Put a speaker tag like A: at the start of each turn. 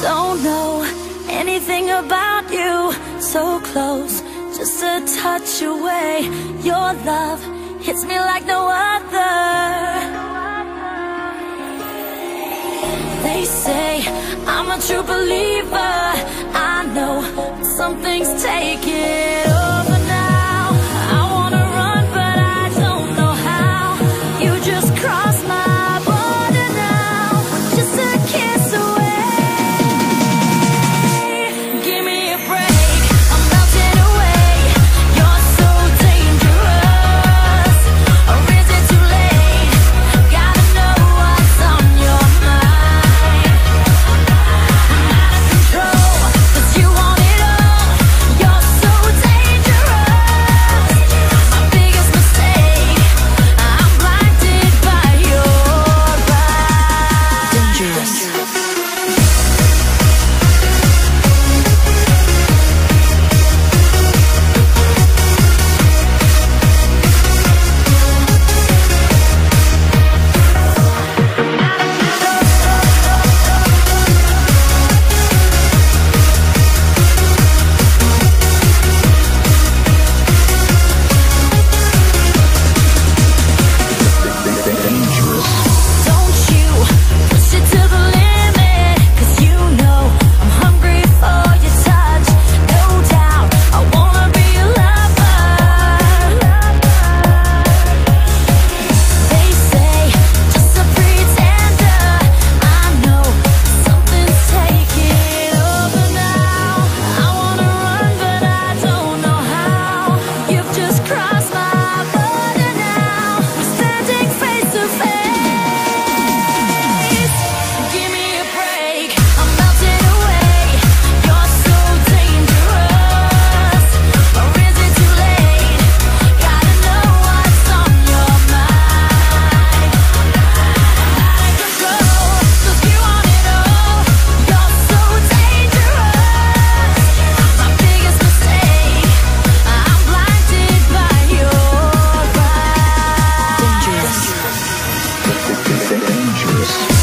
A: Don't know anything about you. So close, just a touch away. Your love hits me like no other. They say I'm a true believer. I know something's taking over now. I wanna run, but I don't know how. You just crossed my border now, just a kiss away. Give me a break, I'm melting away. You're so dangerous, or is it too late? Gotta know what's on your mind. I'm out of control, 'cause you want it all. You're so dangerous. My biggest mistake, I'm blinded by your eyes. Dangerous. Don't you push it to the limit, 'cause you know I'm hungry for your touch. No doubt I wanna be a lover. They say just a pretender. I know something's taking over now. I wanna run, but I don't know how. You've just crossed my border now. We're standing face to face. Give me a break, I'm melting away. You're so dangerous, or is it too late? Gotta know what's on your mind. Out of control, 'cause you want it all. You're so dangerous. My biggest mistake, I'm blinded by your eyes. Dangerous.
B: Dangerous.